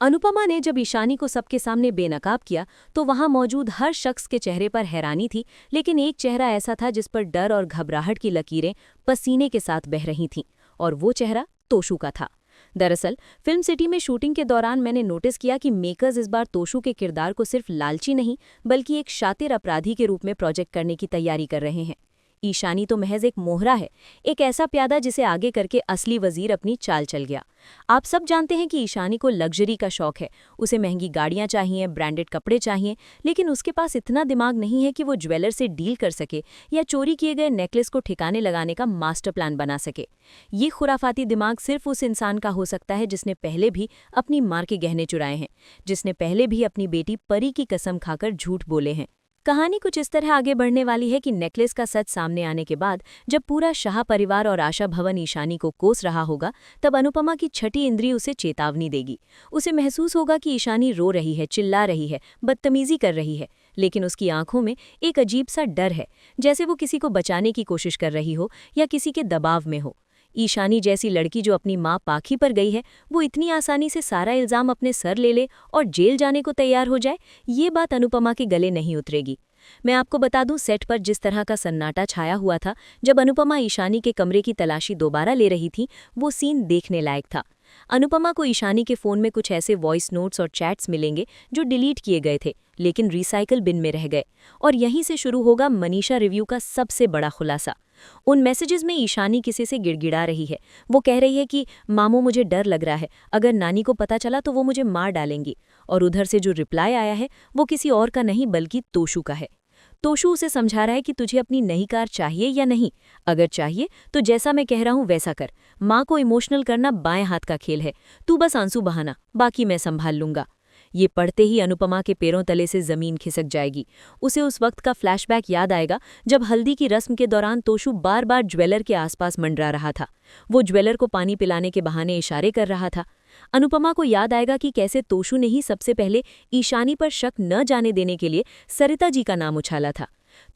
अनुपमा ने जब ईशानी को सबके सामने बेनकाब किया तो वहां मौजूद हर शख्स के चेहरे पर हैरानी थी, लेकिन एक चेहरा ऐसा था जिस पर डर और घबराहट की लकीरें पसीने के साथ बह रही थीं, और वो चेहरा तोशू का था। दरअसल फिल्म सिटी में शूटिंग के दौरान मैंने नोटिस किया कि मेकर्स इस बार तोशू के किरदार को सिर्फ लालची नहीं बल्कि एक शातिर अपराधी के रूप में प्रोजेक्ट करने की तैयारी कर रहे हैं। ईशानी तो महज एक मोहरा है, एक ऐसा प्यादा जिसे आगे करके असली वजीर अपनी चाल चल गया। आप सब जानते हैं कि ईशानी को लग्जरी का शौक है, उसे महंगी गाड़ियां चाहिए, ब्रांडेड कपड़े चाहिए, लेकिन उसके पास इतना दिमाग नहीं है कि वो ज्वेलर से डील कर सके या चोरी किए गए नेकलेस को ठिकाने लगाने का मास्टर प्लान बना सके। ये खुराफाती दिमाग सिर्फ उस इंसान का हो सकता है जिसने पहले भी अपनी मार के गहने चुराए हैं, जिसने पहले भी अपनी बेटी परी की कसम खाकर झूठ बोले हैं। कहानी कुछ इस तरह आगे बढ़ने वाली है कि नेकलेस का सच सामने आने के बाद जब पूरा शाह परिवार और आशा भवन ईशानी को कोस रहा होगा, तब अनुपमा की छठी इंद्री उसे चेतावनी देगी। उसे महसूस होगा कि ईशानी रो रही है, चिल्ला रही है, बदतमीजी कर रही है, लेकिन उसकी आंखों में एक अजीब सा डर है, जैसे वो किसी को बचाने की कोशिश कर रही हो या किसी के दबाव में हो। ईशानी जैसी लड़की जो अपनी माँ पाखी पर गई है, वो इतनी आसानी से सारा इल्जाम अपने सर ले ले और जेल जाने को तैयार हो जाए, ये बात अनुपमा के गले नहीं उतरेगी। मैं आपको बता दूं, सेट पर जिस तरह का सन्नाटा छाया हुआ था जब अनुपमा ईशानी के कमरे की तलाशी दोबारा ले रही थी, वो सीन देखने लायक था। अनुपमा को ईशानी के फोन में कुछ ऐसे वॉइस नोट्स और चैट्स मिलेंगे जो डिलीट किए गए थे लेकिन रिसाइकल बिन में रह गए, और यहीं से शुरू होगा मनीषा रिव्यू का सबसे बड़ा खुलासा। उन मैसेजेस में ईशानी किसी से गिड़गिड़ा रही है। वो कह रही है कि मामू मुझे डर लग रहा है, अगर नानी को पता चला तो वो मुझे मार डालेंगी। और उधर से जो रिप्लाई आया है वो किसी और का नहीं बल्कि तोशू का है। तोशू उसे समझा रहा है कि तुझे अपनी नई कार चाहिए या नहीं, अगर चाहिए तो जैसा मैं कह रहा हूँ वैसा कर। माँ को इमोशनल करना बाएं हाथ का खेल है, तू बस आंसू बहाना, बाकी मैं संभाल लूंगा। ये पढ़ते ही अनुपमा के पैरों तले से जमीन खिसक जाएगी। उसे उस वक्त का फ्लैशबैक याद आएगा जब हल्दी की रस्म के दौरान तोशू बार बार ज्वेलर के आसपास मंडरा रहा था। वो ज्वेलर को पानी पिलाने के बहाने इशारे कर रहा था। अनुपमा को याद आएगा कि कैसे तोशू ने ही सबसे पहले ईशानी पर शक न जाने देने के लिए सरिता जी का नाम उछाला था।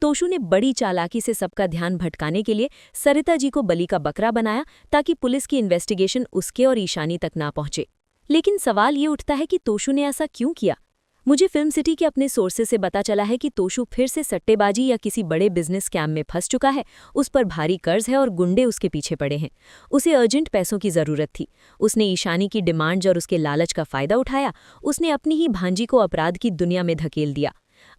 तोशू ने बड़ी चालाकी से सबका ध्यान भटकाने के लिए सरिता जी को बलि का बकरा बनाया ताकि पुलिस की इन्वेस्टिगेशन उसके और ईशानी तक ना पहुंचे। लेकिन सवाल ये उठता है कि तोशू ने ऐसा क्यों किया। मुझे फिल्म सिटी के अपने सोर्सेज से पता चला है कि तोशू फिर से सट्टेबाजी या किसी बड़े बिजनेस स्कैम में फंस चुका है। उस पर भारी कर्ज है और गुंडे उसके पीछे पड़े हैं। उसे अर्जेंट पैसों की जरूरत थी। उसने ईशानी की डिमांड्स और उसके लालच का फायदा उठाया। उसने अपनी ही भांजी को अपराध की दुनिया में धकेल दिया।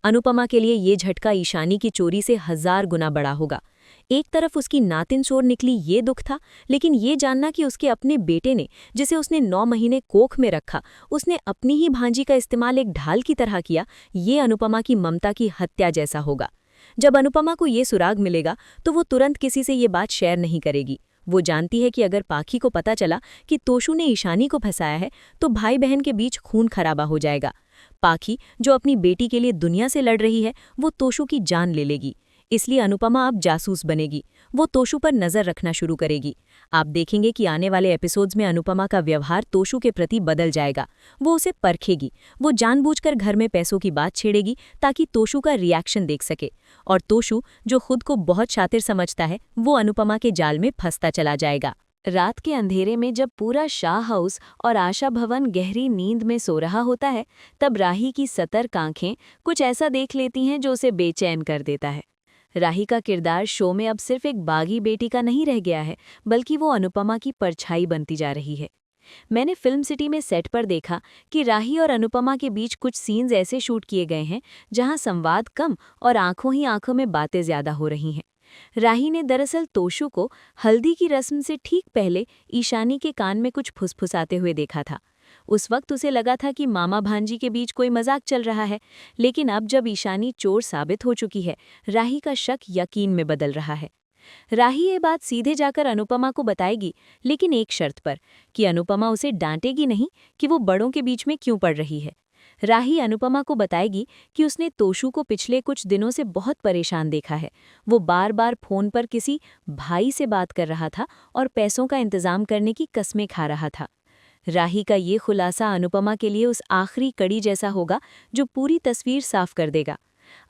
अनुपमा के लिए ये झटका ईशानी की चोरी से 1000 गुना बड़ा होगा। एक तरफ उसकी नातिन चोर निकली, ये दुख था, लेकिन ये जानना कि उसके अपने बेटे ने, जिसे उसने 9 महीने कोख में रखा, उसने अपनी ही भांजी का इस्तेमाल एक ढाल की तरह किया, ये अनुपमा की ममता की हत्या जैसा होगा। जब अनुपमा को ये सुराग मिलेगा तो वो तुरंत किसी से ये बात शेयर नहीं करेगी। वो जानती है कि अगर पाखी को पता चला कि तोशू ने ईशानी को फंसाया है तो भाई बहन के बीच खून खराबा हो जाएगा। पाखी, जो अपनी बेटी के लिए दुनिया से लड़ रही है, वो तोशू की जान ले लेगी। इसलिए अनुपमा अब जासूस बनेगी। वो तोशू पर नजर रखना शुरू करेगी। आप देखेंगे कि आने वाले एपिसोड्स में अनुपमा का व्यवहार तोशू के प्रति बदल जाएगा। वो उसे परखेगी। वो जानबूझकर घर में पैसों की बात छेड़ेगी ताकि तोशू का रिएक्शन देख सके। और तोशू, जो खुद को बहुत शातिर समझता है, वो अनुपमा के जाल में फंसता चला जाएगा। रात के अंधेरे में जब पूरा शाह हाउस और आशा भवन गहरी नींद में सो रहा होता है, तब राही की सतर्क आंखें कुछ ऐसा देख लेती हैं जो उसे बेचैन कर देता है। राही का किरदार शो में अब सिर्फ एक बागी बेटी का नहीं रह गया है, बल्कि वो अनुपमा की परछाई बनती जा रही है। मैंने फिल्म सिटी में सेट पर देखा कि राही और अनुपमा के बीच कुछ सीन्स ऐसे शूट किए गए हैं जहां संवाद कम और आंखों ही आंखों में बातें ज्यादा हो रही हैं। राही ने दरअसल तोशू को हल्दी की रस्म से ठीक पहले ईशानी के कान में कुछ फुसफुसाते हुए देखा था। उस वक्त उसे लगा था कि मामा भांजी के बीच कोई मजाक चल रहा है, लेकिन अब जब ईशानी चोर साबित हो चुकी है, राही का शक यकीन में बदल रहा है। राही ये बात सीधे जाकर अनुपमा को बताएगी, लेकिन एक शर्त पर, कि अनुपमा उसे डांटेगी नहीं कि वो बड़ों के बीच में क्यों पड़ रही है। राही अनुपमा को बताएगी कि उसने तोशू को पिछले कुछ दिनों से बहुत परेशान देखा है। वो बार बार फोन पर किसी भाई से बात कर रहा था और पैसों का इंतजाम करने की कस्में खा रहा था। राही का ये खुलासा अनुपमा के लिए उस आखिरी कड़ी जैसा होगा जो पूरी तस्वीर साफ कर देगा।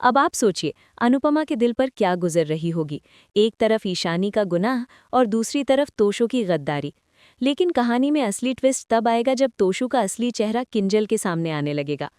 अब आप सोचिए, अनुपमा के दिल पर क्या गुजर रही होगी। एक तरफ ईशानी का गुनाह और दूसरी तरफ तोशू की गद्दारी। लेकिन कहानी में असली ट्विस्ट तब आएगा जब तोशु का असली चेहरा किंजल के सामने आने लगेगा।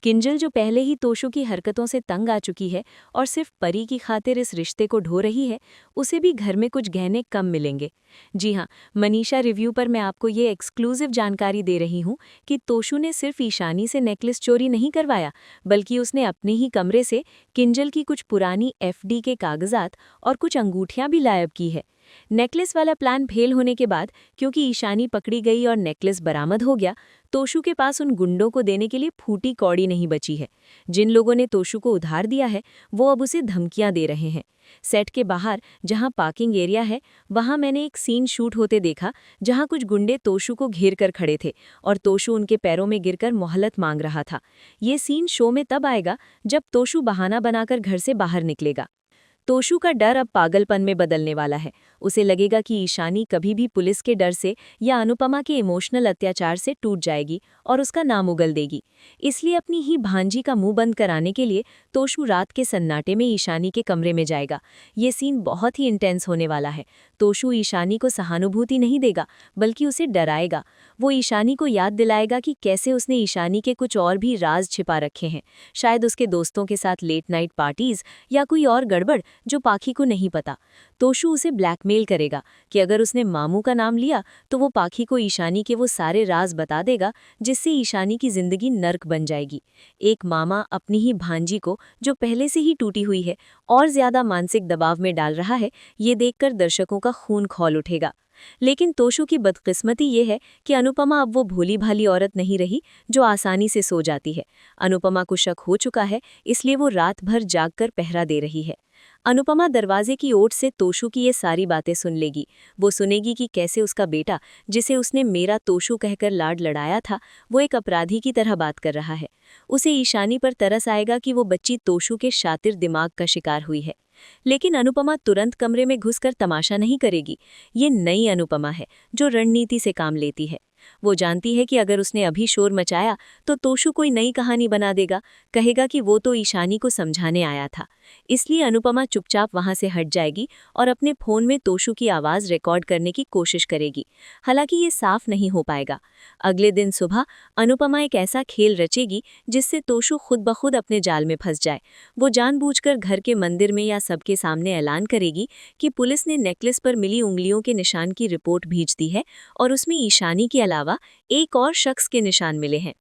किंजल जो पहले ही तोशु की हरकतों से तंग आ चुकी है और सिर्फ परी की खातिर इस रिश्ते को ढो रही है, उसे भी घर में कुछ गहने कम मिलेंगे। जी हाँ, मनीषा रिव्यू पर मैं आपको ये एक्सक्लूसिव जानकारी दे रही हूँ कि तोशु ने सिर्फ ईशानी से नेकलेस चोरी नहीं करवाया, बल्कि उसने अपने ही कमरे से किंजल की कुछ पुरानी एफडी के कागजात और कुछ अंगूठियां भी गायब की है। नेकलेस वाला प्लान फेल होने के बाद, क्योंकि ईशानी पकड़ी गई और नेकलेस बरामद हो गया, तोशु के पास उन गुंडों को देने के लिए फूटी कौड़ी नहीं बची है। जिन लोगों ने तोशु को उधार दिया है, वो अब उसे धमकियां दे रहे हैं। सेट के बाहर जहां पार्किंग एरिया है, वहां मैंने एक सीन शूट होते देखा जहां कुछ गुंडे तोशु को घेर कर खड़े थे और तोशु उनके पैरों में गिरकर मोहलत मांग रहा था। ये सीन शो में तब आएगा जब तोशु बहाना बनाकर घर से बाहर निकलेगा। तोशु का डर अब पागलपन में बदलने वाला है। उसे लगेगा कि ईशानी कभी भी पुलिस के डर से या अनुपमा के इमोशनल अत्याचार से टूट जाएगी और उसका नाम उगल देगी। इसलिए अपनी ही भांजी का मुंह बंद कराने के लिए तोशु रात के सन्नाटे में ईशानी के कमरे में जाएगा। ये सीन बहुत ही इंटेंस होने वाला है। तोशु ईशानी को सहानुभूति नहीं देगा, बल्कि उसे डराएगा। वो ईशानी को याद दिलाएगा कि कैसे उसने ईशानी के कुछ और भी राज छिपा रखे हैं, शायद उसके दोस्तों के साथ लेट नाइट पार्टीज या कोई और गड़बड़ जो पाखी को नहीं पता। तोशु उसे ब्लैकमेल करेगा कि अगर उसने मामू का नाम लिया तो वो पाखी को ईशानी के वो सारे राज बता देगा, जिससे ईशानी की जिंदगी नर्क बन जाएगी। एक मामा अपनी ही भांजी को, जो पहले से ही टूटी हुई है, और ज्यादा मानसिक दबाव में डाल रहा है, ये देखकर दर्शकों का खून खौल उठेगा। लेकिन तोशु की बदकिस्मती ये है कि अनुपमा अब वो भोली भाली औरत नहीं रही जो आसानी से सो जाती है। अनुपमा को शक हो चुका है, इसलिए वो रात भर जागकर पहरा दे रही है। अनुपमा दरवाजे की ओट से तोशु की ये सारी बातें सुन लेगी। वो सुनेगी कि कैसे उसका बेटा, जिसे उसने मेरा तोशु कहकर लाड लड़ाया था, वो एक अपराधी की तरह बात कर रहा है। उसे ईशानी पर तरस आएगा कि वो बच्ची तोशु के शातिर दिमाग का शिकार हुई है। लेकिन अनुपमा तुरंत कमरे में घुसकर तमाशा नहीं करेगी। ये नई अनुपमा है जो रणनीति से काम लेती है। वो जानती है कि अगर उसने अभी शोर मचाया तो तोशु कोई नई कहानी बना देगा, कहेगा कि वो तो ईशानी को समझाने आया था। इसलिए अनुपमा चुपचाप वहां से हट जाएगी और अपने फोन में तोशु की आवाज रिकॉर्ड करने की कोशिश करेगी। हालांकि ये साफ नहीं हो पाएगा। अगले दिन सुबह अनुपमा एक ऐसा खेल रचेगी जिससे तोशु खुद ब खुद अपने जाल में फंस जाए। वो जानबूझकर घर के मंदिर में या सबके सामने ऐलान करेगी कि पुलिस ने नेकलेस पर मिली उंगलियों के निशान की रिपोर्ट भेज दी है और उसमें ईशानी के अलावा एक और शख्स के निशान मिले हैं।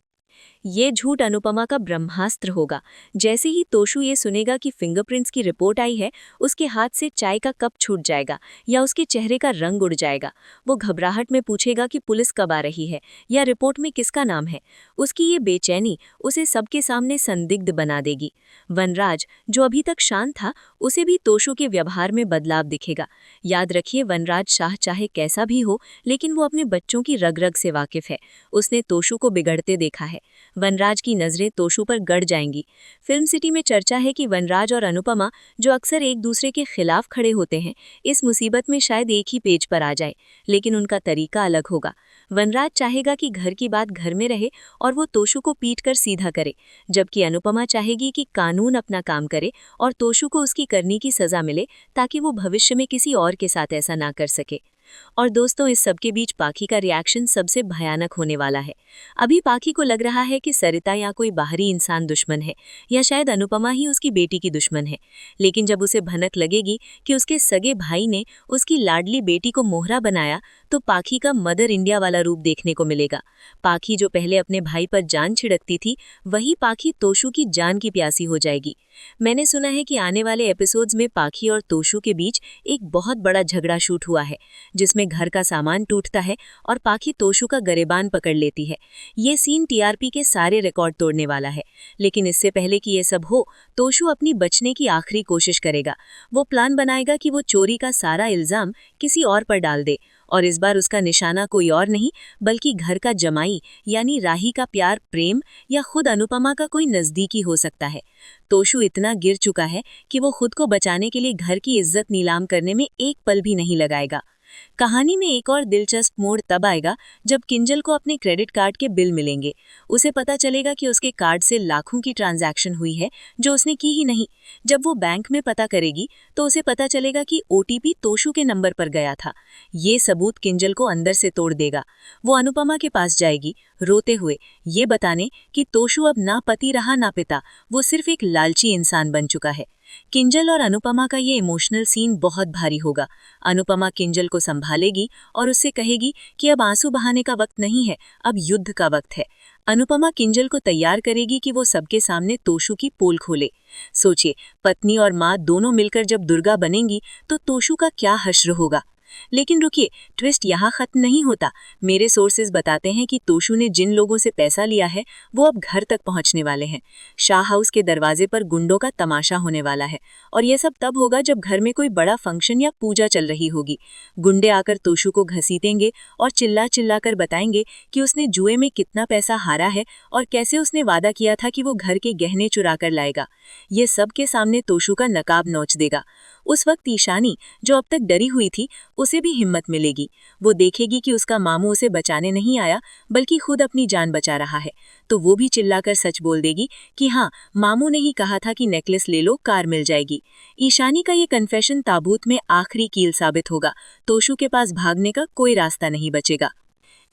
ये झूठ अनुपमा का ब्रह्मास्त्र होगा। जैसे ही तोशु ये सुनेगा कि फिंगरप्रिंट्स की रिपोर्ट आई है, उसके हाथ से चाय का कप छूट जाएगा या उसके चेहरे का रंग उड़ जाएगा। वो घबराहट में पूछेगा कि पुलिस कब आ रही है या रिपोर्ट में किसका नाम है। उसकी ये बेचैनी उसे सबके सामने संदिग्ध बना देगी। वनराज, जो अभी तक शांत था, उसे भी तोशु के व्यवहार में बदलाव दिखेगा। याद रखिए, वनराज शाह चाहे कैसा भी हो, लेकिन वो अपने बच्चों की रग रग से वाकिफ है। उसने तोशु को बिगड़ते देखा है। वनराज की नजरें तोशु पर गड़ जाएंगी। फिल्म सिटी में चर्चा है कि वनराज और अनुपमा, जो अक्सर एक दूसरे के खिलाफ खड़े होते हैं, इस मुसीबत में शायद एक ही पेज पर आ जाए, लेकिन उनका तरीका अलग होगा। वनराज चाहेगा कि घर की बात घर में रहे और वो तोशु को पीट कर सीधा करे, जबकि अनुपमा चाहेगी कि कानून अपना काम करे और तोशु को उसकी करनी की सजा मिले, ताकि वो भविष्य में किसी और के साथ ऐसा ना कर सके। और दोस्तों, इस सब के बीच पाखी का रिएक्शन सबसे भयानक होने वाला है। अभी पाखी को लग रहा है कि सरिता या कोई बाहरी इंसान दुश्मन है, या शायद अनुपमा ही उसकी बेटी की दुश्मन है। लेकिन जब उसे भनक लगेगी कि उसके सगे भाई ने उसकी लाडली बेटी को मोहरा बनाया, तो पाखी का मदर इंडिया वाला रूप देखने को मिलेगा। पाखी जो पहले अपने भाई पर जान छिड़कती थी, वही पाखी तोशु की जान की प्यासी हो जाएगी। मैंने सुना है कि आने वाले एपिसोड्स में पाखी और तोशु के बीच एक बहुत बड़ा झगड़ा शूट हुआ है, जिसमें घर का सामान टूटता है और पाखी तोशु का गरेबान पकड़ लेती है। ये सीन टीआरपी के सारे रिकॉर्ड तोड़ने वाला है। लेकिन इससे पहले कि ये सब हो, तोशु अपनी बचने की आखिरी कोशिश करेगा। वो प्लान बनाएगा कि वो चोरी का सारा इल्जाम किसी और पर डाल दे, और इस बार उसका निशाना कोई और नहीं बल्कि घर का जमाई यानी राही का प्यार, प्रेम या खुद अनुपमा का कोई नजदीकी हो सकता है। तोशु इतना गिर चुका है कि वो खुद को बचाने के लिए घर की इज्जत नीलाम करने में एक पल भी नहीं लगाएगा। कहानी में एक और दिलचस्प मोड़ तब आएगा जब किंजल को अपने क्रेडिट कार्ड के बिल मिलेंगे। उसे पता चलेगा कि उसके कार्ड से लाखों की ट्रांजैक्शन हुई है जो उसने की ही नहीं। जब वो बैंक में पता करेगी तो उसे पता चलेगा कि ओटीपी तोशु के नंबर पर गया था। ये सबूत किंजल को अंदर से तोड़ देगा। वो अनुपमा के पास जाएगी रोते हुए, ये बताने कि तोशु अब ना पति रहा ना पिता, वो सिर्फ एक लालची इंसान बन चुका है। किंजल और अनुपमा का ये इमोशनल सीन बहुत भारी होगा। अनुपमा किंजल को संभालेगी और उससे कहेगी कि अब आंसू बहाने का वक्त नहीं है, अब युद्ध का वक्त है। अनुपमा किंजल को तैयार करेगी कि वो सबके सामने तोशु की पोल खोले। सोचिए, पत्नी और माँ दोनों मिलकर जब दुर्गा बनेंगी तो तोशु का क्या हश्र होगा। लेकिन रुकिए, ट्विस्ट यहाँ खत्म नहीं होता। मेरे सोर्सेज बताते हैं कि तोशु ने जिन लोगों से पैसा लिया है वो अब घर तक पहुंचने वाले हैं। शाह हाउस के दरवाजे पर गुंडों का तमाशा होने वाला है और यह सब तब होगा जब घर में कोई बड़ा फंक्शन या पूजा चल रही होगी। गुंडे आकर तोशु को घसीटेंगे और चिल्ला चिल्ला कर बताएंगे कि उसने जुए में कितना पैसा हारा है और कैसे उसने वादा किया था कि वो घर के गहने चुरा कर लाएगा। ये सबके सामने तोशु का नकाब नोच देगा। उस वक्त ईशानी, जो अब तक डरी हुई थी, उसे भी हिम्मत मिलेगी। वो देखेगी कि उसका मामू उसे बचाने नहीं आया बल्कि खुद अपनी जान बचा रहा है, तो वो भी चिल्लाकर सच बोल देगी कि हाँ, मामू ने ही कहा था कि नेकलेस ले लो, कार मिल जाएगी। ईशानी का ये कन्फेशन ताबूत में आखिरी कील साबित होगा। तोशु के पास भागने का कोई रास्ता नहीं बचेगा।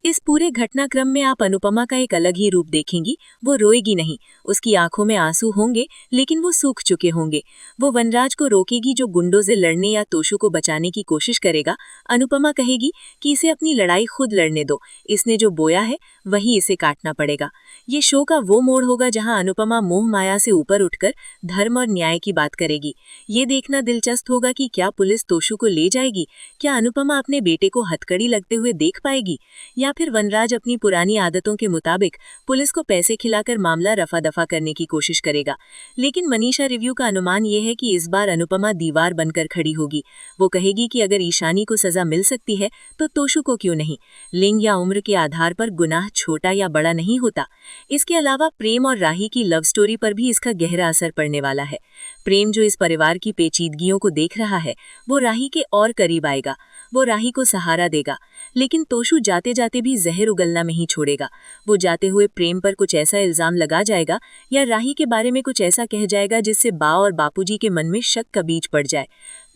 इस पूरे घटनाक्रम में आप अनुपमा का एक अलग ही रूप देखेंगी। वो रोएगी नहीं, उसकी आंखों में आंसू होंगे लेकिन वो सूख चुके होंगे। वो वनराज को रोकेगी जो गुंडों से लड़ने या तोशु को बचाने की कोशिश करेगा। अनुपमा कहेगी कि इसे अपनी लड़ाई खुद लड़ने दो, इसने जो बोया है वही इसे काटना पड़ेगा। ये शो का वो मोड़ होगा जहां अनुपमा मोह माया से ऊपर उठकर धर्म और न्याय की बात करेगी। ये देखना दिलचस्प होगा कि क्या पुलिस तोशु को ले जाएगी, क्या अनुपमा अपने बेटे को हथकड़ी लगते हुए देख पाएगी, या फिर वनराज अपनी पुरानी आदतों के मुताबिक पुलिस को पैसे खिलाकर मामला रफा दफा करने की कोशिश करेगा। लेकिन मनीषा रिव्यू का अनुमान यह है कि इस बार अनुपमा दीवार बनकर खड़ी होगी। वो कहेगी कि अगर ईशानी को सजा मिल सकती है तो तोशु को क्यों नहीं। लिंग या उम्र के आधार पर गुनाह छोटा या बड़ा नहीं होता। इसके अलावा प्रेम और राही की लव स्टोरी पर भी इसका गहरा असर पड़ने वाला है। प्रेम, जो इस परिवार की पेचीदगियों को देख रहा है, वो राही के और करीब आएगा, वो राही को सहारा देगा। लेकिन तोशु जाते जाते भी जहर उगलना नहीं छोड़ेगा। वो जाते हुए प्रेम पर कुछ ऐसा इल्जाम लगा जाएगा या राही के बारे में कुछ ऐसा कह जाएगा जिससे बा और बापूजी के मन में शक का बीज पड़ जाए।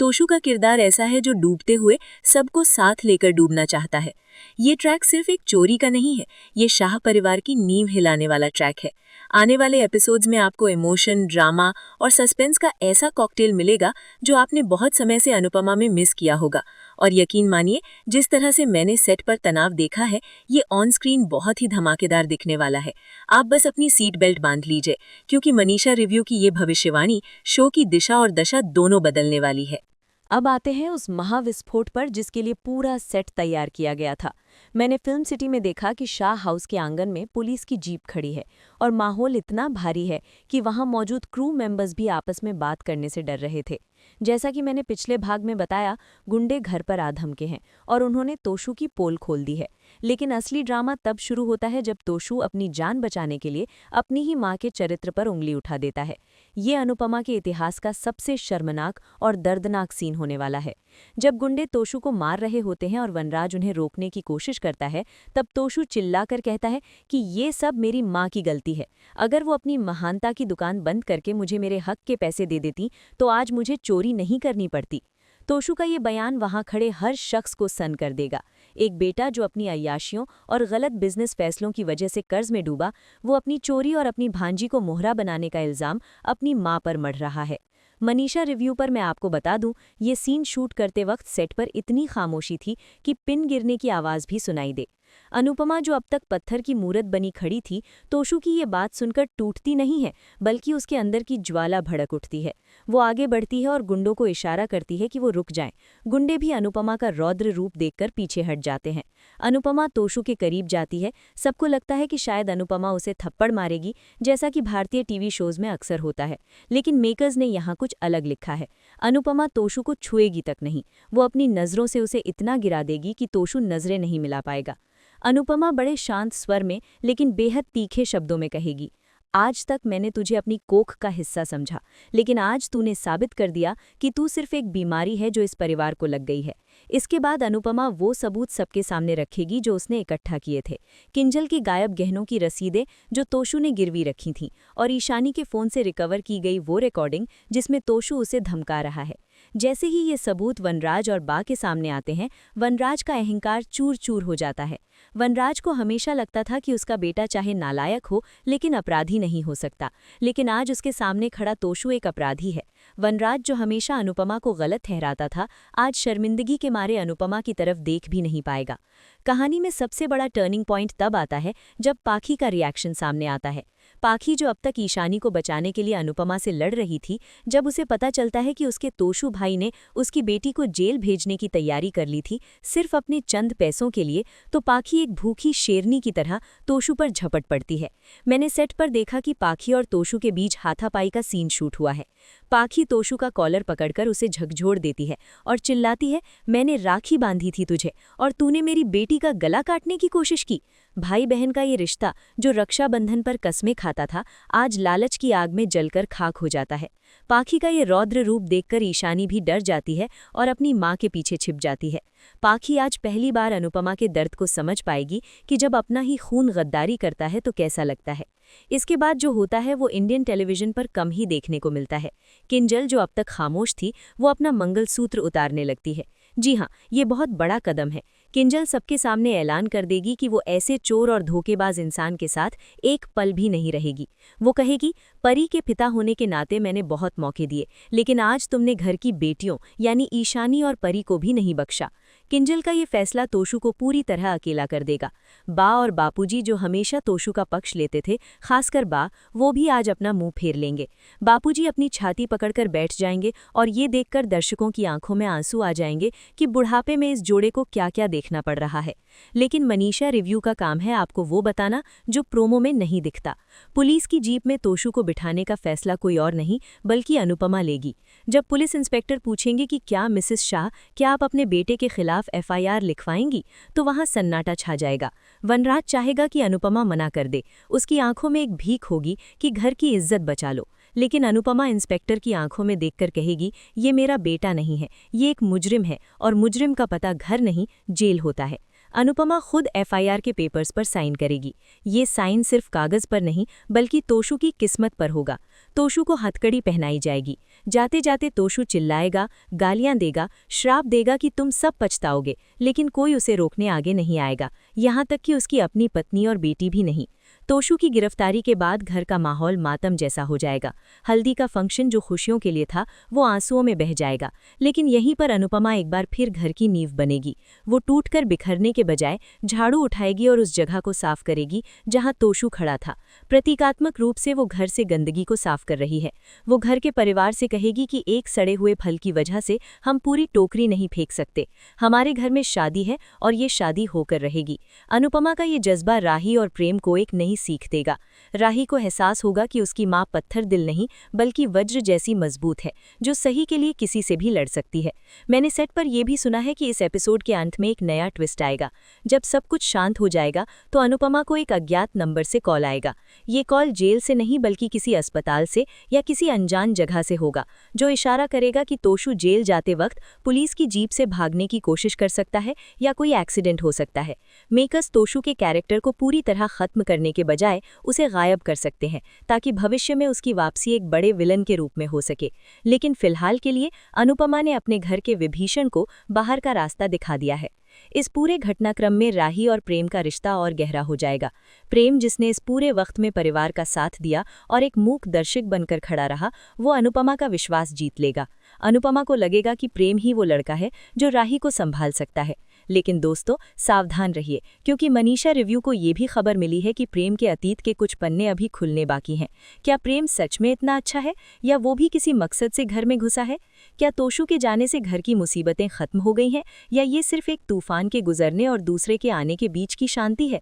तोशु का किरदार ऐसा है जो डूबते हुए सबको साथ लेकर डूबना चाहता है। ये ट्रैक सिर्फ एक चोरी का नहीं है, ये शाह परिवार की नींव हिलाने वाला ट्रैक है। आने वाले एपिसोड्स में आपको इमोशन, ड्रामा और सस्पेंस का ऐसा कॉकटेल मिलेगा जो आपने बहुत समय से अनुपमा में मिस किया होगा। और यकीन मानिए, जिस तरह से मैंने सेट पर तनाव देखा है, ये ऑन स्क्रीन बहुत ही धमाकेदार दिखने वाला है। आप बस अपनी सीट बेल्ट बांध लीजिए, क्योंकि मनीषा रिव्यू की ये भविष्यवाणी शो की दिशा और दशा दोनों बदलने वाली है। अब आते हैं उस महाविस्फोट पर जिसके लिए पूरा सेट तैयार किया गया था। मैंने फिल्म सिटी में देखा कि शाह हाउस के आंगन में पुलिस की जीप खड़ी है और माहौल इतना भारी है कि वहां मौजूद क्रू मेंबर्स भी आपस में बात करने से डर रहे थे। जैसा कि मैंने पिछले भाग में बताया, गुंडे घर पर आ धमके हैं और उन्होंने तोशु की पोल खोल दी है। लेकिन असली ड्रामा तब शुरू होता है जब तोशु अपनी जान बचाने के लिए अपनी ही मां के चरित्र पर उंगली उठा देता है। ये अनुपमा के इतिहास का सबसे शर्मनाक और दर्दनाक सीन होने वाला है। जब गुंडे तोशु को मार रहे होते हैं और वनराज उन्हें रोकने की कोशिश करता है, तब तोशु चिल्लाकर कहता है कि ये सब मेरी मां की गलती है। अगर वो अपनी महानता की दुकान बंद करके मुझे मेरे हक के पैसे दे देती तो आज मुझे चोरी नहीं करनी पड़ती। तोशु का ये बयान वहां खड़े हर शख्स को सन्न कर देगा। एक बेटा जो अपनी अय्याशियों और गलत बिजनेस फैसलों की वजह से कर्ज में डूबा, वो अपनी चोरी और अपनी भांजी को मोहरा बनाने का इल्जाम अपनी मां पर मढ़ रहा है। मनीषा रिव्यू पर मैं आपको बता दूं, ये सीन शूट करते वक्त सेट पर इतनी खामोशी थी कि पिन गिरने की आवाज़ भी सुनाई दे। अनुपमा, जो अब तक पत्थर की मूरत बनी खड़ी थी, तोशु की ये बात सुनकर टूटती नहीं है, बल्कि उसके अंदर की ज्वाला भड़क उठती है। वो आगे बढ़ती है और गुंडों को इशारा करती है कि वो रुक जाएं। गुंडे भी अनुपमा का रौद्र रूप देखकर पीछे हट जाते हैं। अनुपमा तोशु के करीब जाती है। सबको लगता है कि शायद अनुपमा उसे थप्पड़ मारेगी, जैसा कि भारतीय टीवी शोज में अक्सर होता है। लेकिन मेकर्स ने यहाँ कुछ अलग लिखा है। अनुपमा तोशु को छुएगी तक नहीं, वो अपनी नज़रों से उसे इतना गिरा देगी कि तोशु नज़रें नहीं मिला पाएगा। अनुपमा बड़े शांत स्वर में लेकिन बेहद तीखे शब्दों में कहेगी, आज तक मैंने तुझे अपनी कोख का हिस्सा समझा, लेकिन आज तूने साबित कर दिया कि तू सिर्फ एक बीमारी है जो इस परिवार को लग गई है। इसके बाद अनुपमा वो सबूत सबके सामने रखेगी जो उसने इकट्ठा किए थे। किंजल की गायब गहनों की रसीदें जो तोशु ने गिरवी रखी थीं, और ईशानी के फ़ोन से रिकवर की गई वो रिकॉर्डिंग जिसमें तोशु उसे धमका रहा है। जैसे ही ये सबूत वनराज और बा के सामने आते हैं, वनराज का अहंकार चूर चूर हो जाता है। वनराज को हमेशा लगता था कि उसका बेटा चाहे नालायक हो लेकिन अपराधी नहीं हो सकता, लेकिन आज उसके सामने खड़ा तोशु एक अपराधी है। वनराज जो हमेशा अनुपमा को गलत ठहराता था, आज शर्मिंदगी के मारे अनुपमा की तरफ देख भी नहीं पाएगा। कहानी में सबसे बड़ा टर्निंग पॉइंट तब आता है जब पाखी का रिएक्शन सामने आता है। पाखी जो अब तक ईशानी को बचाने के लिए अनुपमा से लड़ रही थी, जब उसे पता चलता है कि उसके तोशु भाई ने उसकी बेटी को जेल भेजने की तैयारी कर ली थी सिर्फ अपने चंद पैसों के लिए, तो पाखी एक भूखी शेरनी की तरह तोशु पर झपट पड़ती है। मैंने सेट पर देखा कि पाखी और तोशु के बीच हाथापाई का सीन शूट हुआ है। पाखी तोशु का कॉलर पकड़कर उसे झकझोर देती है और चिल्लाती है, मैंने राखी बांधी थी तुझे और तूने मेरी बेटी का गला काटने की कोशिश की। भाई बहन का ये रिश्ता जो रक्षाबंधन पर कस्में खाता था, आज लालच की आग में जलकर खाक हो जाता है। पाखी का ये रौद्र रूप देखकर ईशानी भी डर जाती है और अपनी माँ के पीछे छिप जाती है। पाखी आज पहली बार अनुपमा के दर्द को समझ पाएगी कि जब अपना ही खून गद्दारी करता है तो कैसा लगता है। इसके बाद जो होता है वो इंडियन टेलीविजन पर कम ही देखने को मिलता है। किंजल जो अब तक खामोश थी, वो अपना मंगलसूत्र उतारने लगती है। जी हाँ, ये बहुत बड़ा कदम है। किंजल सबके सामने ऐलान कर देगी कि वो ऐसे चोर और धोखेबाज इंसान के साथ एक पल भी नहीं रहेगी। वो कहेगी, परी के पिता होने के नाते मैंने बहुत मौके दिए, लेकिन आज तुमने घर की बेटियों यानी ईशानी और परी को भी नहीं बख्शा। किंजल का ये फैसला तोशु को पूरी तरह अकेला कर देगा। बा और बापूजी जो हमेशा तोशु का पक्ष लेते थे, खासकर बा, वो भी आज अपना मुंह फेर लेंगे। बापूजी अपनी छाती पकड़कर बैठ जाएंगे और ये देखकर दर्शकों की आंखों में आंसू आ जाएंगे कि बुढ़ापे में इस जोड़े को क्या क्या देखना पड़ रहा है। लेकिन मनीषा रिव्यू का काम है आपको वो बताना जो प्रोमो में नहीं दिखता। पुलिस की जीप में तोशु को बिठाने का फैसला कोई और नहीं बल्कि अनुपमा लेगी। जब पुलिस इंस्पेक्टर पूछेंगे कि क्या मिसेस शाह, क्या आप अपने बेटे के खिलाफ एफआईआर लिखवाएंगी, तो वहां सन्नाटा छा जाएगा। वनराज चाहेगा कि अनुपमा मना कर दे। उसकी आंखों में एक भीख होगी कि घर की इज्जत बचा लो, लेकिन अनुपमा इंस्पेक्टर की आंखों में देखकर कहेगी, ये मेरा बेटा नहीं है, ये एक मुजरिम है और मुजरिम का पता घर नहीं जेल होता है। अनुपमा खुद एफआईआर के पेपर्स पर साइन करेगी। ये साइन सिर्फ कागज पर नहीं बल्कि तोशु की किस्मत पर होगा। तोशु को हथकड़ी पहनाई जाएगी। जाते जाते तोशु चिल्लाएगा, गालियां देगा, श्राप देगा कि तुम सब पछताओगे, लेकिन कोई उसे रोकने आगे नहीं आएगा, यहाँ तक कि उसकी अपनी पत्नी और बेटी भी नहीं। तोशु की गिरफ्तारी के बाद घर का माहौल मातम जैसा हो जाएगा। हल्दी का फंक्शन जो खुशियों के लिए था वो आंसुओं में बह जाएगा। लेकिन यहीं पर अनुपमा एक बार फिर घर की नींव बनेगी। वो टूटकर बिखरने के बजाय झाड़ू उठाएगी और उस जगह को साफ करेगी जहां तोशु खड़ा था। प्रतीकात्मक रूप से वो घर से गंदगी को साफ कर रही है। वो घर के परिवार से कहेगी कि एक सड़े हुए फल की वजह से हम पूरी टोकरी नहीं फेंक सकते। हमारे घर में शादी है और ये शादी होकर रहेगी। अनुपमा का ये जज्बा राही और प्रेम को एक नई सीख देगा। राही को एहसास होगा कि उसकी माँ पत्थर दिल नहीं बल्कि वज्र जैसी मजबूत है, जो सही के लिए किसी से भी लड़ सकती है। मैंने सेट पर यह भी सुना है कि इस एपिसोड के अंत में एक नया ट्विस्ट आएगा। जब सब कुछ शांत हो जाएगा तो अनुपमा को एक अज्ञात नंबर से कॉल आएगा। ये कॉल जेल से नहीं बल्कि किसी अस्पताल से या किसी अनजान जगह से होगा, जो इशारा करेगा कि तोशु जेल जाते वक्त पुलिस की जीप से भागने की कोशिश कर सकता है या कोई एक्सीडेंट हो सकता है। मेकर्स तोशु के कैरेक्टर को पूरी तरह खत्म करने के बजाय उसे गायब कर सकते हैं ताकि भविष्य में उसकी वापसी एक बड़े विलन के रूप में हो सके। लेकिन फिलहाल के लिए अनुपमा ने अपने घर के विभीषण को बाहर का रास्ता दिखा दिया है। इस पूरे घटनाक्रम में राही और प्रेम का रिश्ता और गहरा हो जाएगा। प्रेम जिसने इस पूरे वक्त में परिवार का साथ दिया और एक मूक दर्शक बनकर खड़ा रहा, वो अनुपमा का विश्वास जीत लेगा। अनुपमा को लगेगा कि प्रेम ही वो लड़का है जो राही को संभाल सकता है। लेकिन दोस्तों सावधान रहिए, क्योंकि मनीषा रिव्यू को ये भी खबर मिली है कि प्रेम के अतीत के कुछ पन्ने अभी खुलने बाकी हैं। क्या प्रेम सच में इतना अच्छा है या वो भी किसी मकसद से घर में घुसा है? क्या तोशु के जाने से घर की मुसीबतें खत्म हो गई हैं या ये सिर्फ एक तूफान के गुजरने और दूसरे के आने के बीच की शांति है?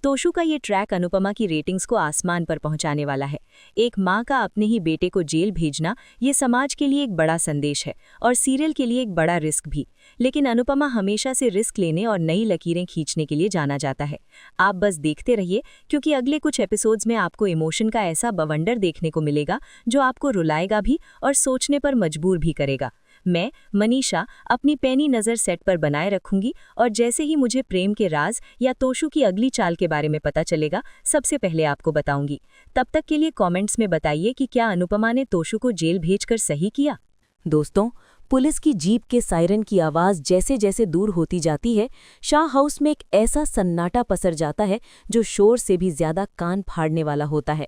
तोशु का ये ट्रैक अनुपमा की रेटिंग्स को आसमान पर पहुंचाने वाला है। एक माँ का अपने ही बेटे को जेल भेजना ये समाज के लिए एक बड़ा संदेश है और सीरियल के लिए एक बड़ा रिस्क भी। लेकिन अनुपमा हमेशा से रिस्क लेने और नई लकीरें खींचने के लिए जाना जाता है। आप बस देखते रहिए, क्योंकि अगले कुछ एपिसोड्स में आपको इमोशन का ऐसा बवंडर देखने को मिलेगा जो आपको रुलाएगा भी और सोचने पर मजबूर भी करेगा। मैं मनीषा अपनी पैनी नज़र सेट पर बनाए रखूंगी और जैसे ही मुझे प्रेम के राज या तोशु की अगली चाल के बारे में पता चलेगा, सबसे पहले आपको बताऊंगी। तब तक के लिए कमेंट्स में बताइए कि क्या अनुपमा ने तोशु को जेल भेजकर सही किया। दोस्तों, पुलिस की जीप के सायरन की आवाज़ जैसे जैसे दूर होती जाती है, शाह हाउस में एक ऐसा सन्नाटा पसर जाता है जो शोर से भी ज्यादा कान फाड़ने वाला होता है।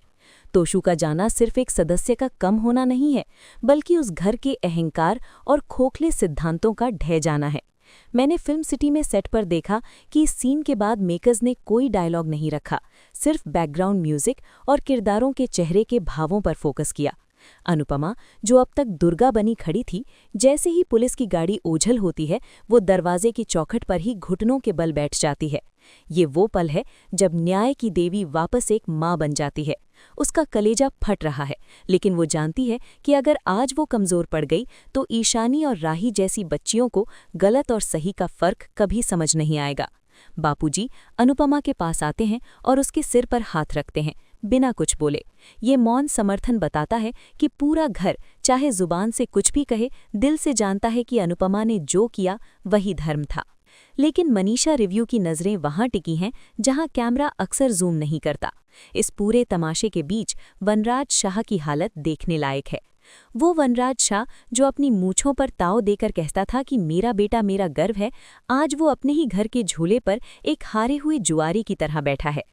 तोशु का जाना सिर्फ एक सदस्य का कम होना नहीं है, बल्कि उस घर के अहंकार और खोखले सिद्धांतों का ढह जाना है। मैंने फिल्म सिटी में सेट पर देखा कि इस सीन के बाद मेकर्स ने कोई डायलॉग नहीं रखा, सिर्फ बैकग्राउंड म्यूजिक और किरदारों के चेहरे के भावों पर फोकस किया। अनुपमा, जो अब तक दुर्गा बनी खड़ी थी, जैसे ही पुलिस की गाड़ी ओझल होती है, वो दरवाजे की चौखट पर ही घुटनों के बल बैठ जाती है। ये वो पल है जब न्याय की देवी वापस एक माँ बन जाती है। उसका कलेजा फट रहा है, लेकिन वो जानती है कि अगर आज वो कमज़ोर पड़ गई तो ईशानी और राही जैसी बच्चियों को गलत और सही का फर्क कभी समझ नहीं आएगा। बापूजी अनुपमा के पास आते हैं और उसके सिर पर हाथ रखते हैं, बिना कुछ बोले। ये मौन समर्थन बताता है कि पूरा घर चाहे जुबान से कुछ भी कहे, दिल से जानता है कि अनुपमा ने जो किया वही धर्म था। लेकिन मनीषा रिव्यू की नज़रें वहाँ टिकी हैं जहाँ कैमरा अक्सर जूम नहीं करता। इस पूरे तमाशे के बीच वनराज शाह की हालत देखने लायक है। वो वनराज शाह जो अपनी मूंछों पर ताव देकर कहता था कि मेरा बेटा मेरा गर्व है, आज वो अपने ही घर के झूले पर एक हारे हुए जुआरी की तरह बैठा है।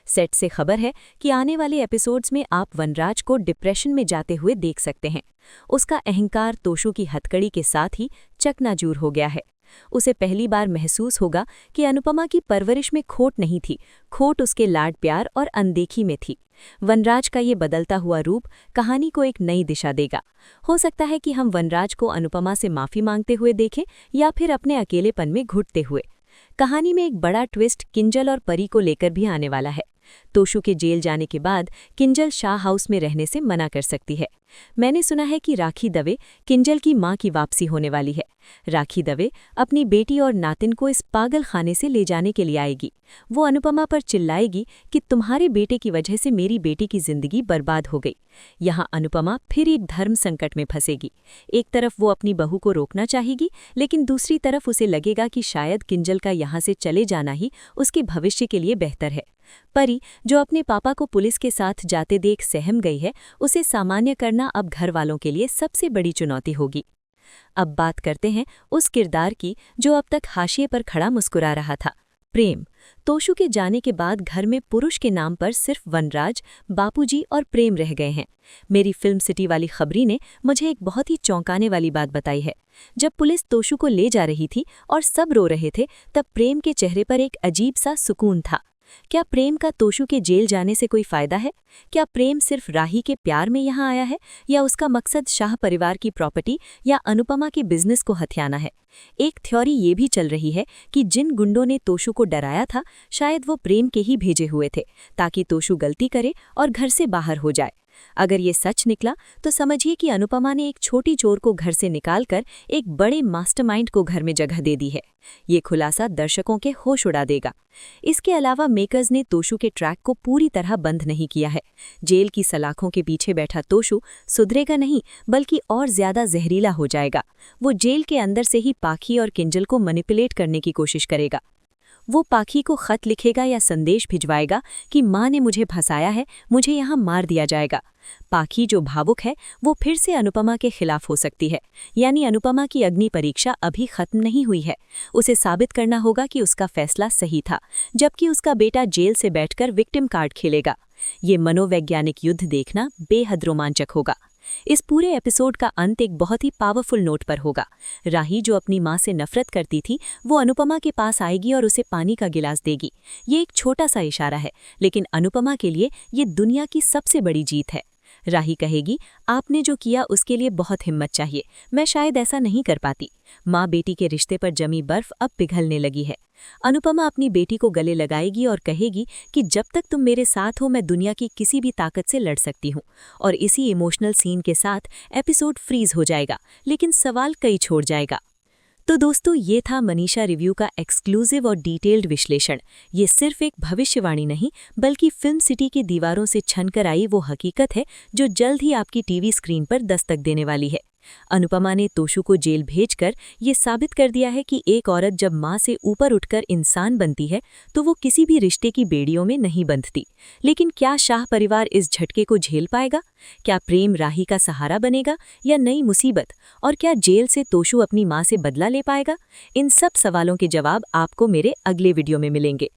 सेट से खबर है कि आने वाले एपिसोड्स में आप वनराज को डिप्रेशन में जाते हुए देख सकते हैं। उसका अहंकार तोशु की हथकड़ी के साथ ही चकनाचूर हो गया है। उसे पहली बार महसूस होगा कि अनुपमा की परवरिश में खोट नहीं थी, खोट उसके लाड प्यार और अनदेखी में थी। वनराज का ये बदलता हुआ रूप कहानी को एक नई दिशा देगा। हो सकता है कि हम वनराज को अनुपमा से माफ़ी मांगते हुए देखें या फिर अपने अकेलेपन में घुटते हुए। कहानी में एक बड़ा ट्विस्ट किंजल और परी को लेकर भी आने वाला है। तोशु के जेल जाने के बाद किंजल शाह हाउस में रहने से मना कर सकती है। मैंने सुना है कि राखी दवे किंजल की मां की वापसी होने वाली है। राखी दवे अपनी बेटी और नातिन को इस पागल खाने से ले जाने के लिए आएगी। वो अनुपमा पर चिल्लाएगी कि तुम्हारे बेटे की वजह से मेरी बेटी की जिंदगी बर्बाद हो गई। यहाँ अनुपमा फिर एक धर्म संकट में फंसेगी। एक तरफ वो अपनी बहू को रोकना चाहेगी, लेकिन दूसरी तरफ उसे लगेगा कि शायद किंजल का यहाँ से चले जाना ही उसके भविष्य के लिए बेहतर है। परी, जो अपने पापा को पुलिस के साथ जाते देख सहम गई है, उसे सामान्य करना अब घर वालों के लिए सबसे बड़ी चुनौती होगी। अब बात करते हैं उस किरदार की जो अब तक हाशिए पर खड़ा मुस्कुरा रहा था, प्रेम। तोशु के जाने के बाद घर में पुरुष के नाम पर सिर्फ वनराज, बापूजी और प्रेम रह गए हैं। मेरी फिल्म सिटी वाली खबरी ने मुझे एक बहुत ही चौंकाने वाली बात बताई है। जब पुलिस तोशु को ले जा रही थी और सब रो रहे थे, तब प्रेम के चेहरे पर एक अजीब सा सुकून था। क्या प्रेम का तोशु के जेल जाने से कोई फायदा है? क्या प्रेम सिर्फ राही के प्यार में यहाँ आया है, या उसका मकसद शाह परिवार की प्रॉपर्टी या अनुपमा के बिजनेस को हथियाना है? एक थ्योरी ये भी चल रही है कि जिन गुंडों ने तोशु को डराया था, शायद वो प्रेम के ही भेजे हुए थे, ताकि तोशु गलती करे और घर से बाहर हो जाए। अगर ये सच निकला तो समझिए कि अनुपमा ने एक छोटी चोर को घर से निकालकर एक बड़े मास्टरमाइंड को घर में जगह दे दी है। ये खुलासा दर्शकों के होश उड़ा देगा। इसके अलावा मेकर्स ने तोशु के ट्रैक को पूरी तरह बंद नहीं किया है। जेल की सलाखों के पीछे बैठा तोशु सुधरेगा नहीं, बल्कि और ज्यादा जहरीला हो जाएगा। वो जेल के अंदर से ही पाखी और किंजल को मैनिपुलेट करने की कोशिश करेगा। वो पाखी को खत लिखेगा या संदेश भिजवाएगा कि माँ ने मुझे फंसाया है, मुझे यहाँ मार दिया जाएगा। पाखी जो भावुक है, वो फिर से अनुपमा के खिलाफ हो सकती है। यानी अनुपमा की अग्नि परीक्षा अभी खत्म नहीं हुई है। उसे साबित करना होगा कि उसका फैसला सही था, जबकि उसका बेटा जेल से बैठकर विक्टिम कार्ड खेलेगा। ये मनोवैज्ञानिक युद्ध देखना बेहद रोमांचक होगा। इस पूरे एपिसोड का अंत एक बहुत ही पावरफुल नोट पर होगा। राही, जो अपनी माँ से नफरत करती थी, वो अनुपमा के पास आएगी और उसे पानी का गिलास देगी। ये एक छोटा सा इशारा है, लेकिन अनुपमा के लिए ये दुनिया की सबसे बड़ी जीत है। राही कहेगी, आपने जो किया उसके लिए बहुत हिम्मत चाहिए, मैं शायद ऐसा नहीं कर पाती। माँ बेटी के रिश्ते पर जमी बर्फ अब पिघलने लगी है। अनुपमा अपनी बेटी को गले लगाएगी और कहेगी कि जब तक तुम मेरे साथ हो मैं दुनिया की किसी भी ताकत से लड़ सकती हूँ। और इसी इमोशनल सीन के साथ एपिसोड फ्रीज हो जाएगा, लेकिन सवाल कई छोड़ जाएगा। तो दोस्तों, ये था मनीषा रिव्यू का एक्सक्लूसिव और डिटेल्ड विश्लेषण। ये सिर्फ एक भविष्यवाणी नहीं, बल्कि फिल्म सिटी की दीवारों से छनकर आई वो हकीकत है जो जल्द ही आपकी टीवी स्क्रीन पर दस्तक देने वाली है। अनुपमा ने तोशु को जेल भेजकर ये साबित कर दिया है कि एक औरत जब माँ से ऊपर उठकर इंसान बनती है तो वो किसी भी रिश्ते की बेड़ियों में नहीं बंधती। लेकिन क्या शाह परिवार इस झटके को झेल पाएगा? क्या प्रेम राही का सहारा बनेगा या नई मुसीबत? और क्या जेल से तोशु अपनी माँ से बदला ले पाएगा? इन सब सवालों के जवाब आपको मेरे अगले वीडियो में मिलेंगे।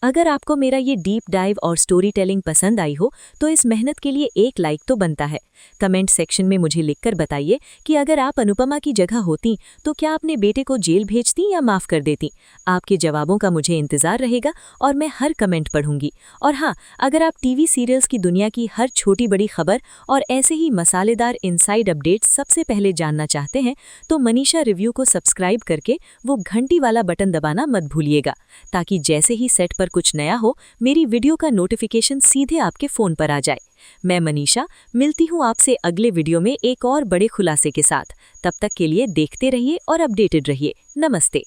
अगर आपको मेरा ये डीप डाइव और स्टोरी टेलिंग पसंद आई हो तो इस मेहनत के लिए एक लाइक तो बनता है। कमेंट सेक्शन में मुझे लिखकर बताइए कि अगर आप अनुपमा की जगह होती तो क्या अपने बेटे को जेल भेजती या माफ़ कर देती। आपके जवाबों का मुझे इंतज़ार रहेगा और मैं हर कमेंट पढ़ूंगी। और हाँ, अगर आप टीवी सीरियल्स की दुनिया की हर छोटी बड़ी खबर और ऐसे ही मसालेदार इनसाइड अपडेट्स सबसे पहले जानना चाहते हैं तो मनीषा रिव्यू को सब्सक्राइब करके वो घंटी वाला बटन दबाना मत भूलिएगा, ताकि जैसे ही सेट पर कुछ नया हो मेरी वीडियो का नोटिफिकेशन सीधे आपके फ़ोन पर आ जाए। मैं मनीषा मिलती हूँ आपसे अगले वीडियो में एक और बड़े खुलासे के साथ। तब तक के लिए देखते रहिए और अपडेटेड रहिए। नमस्ते।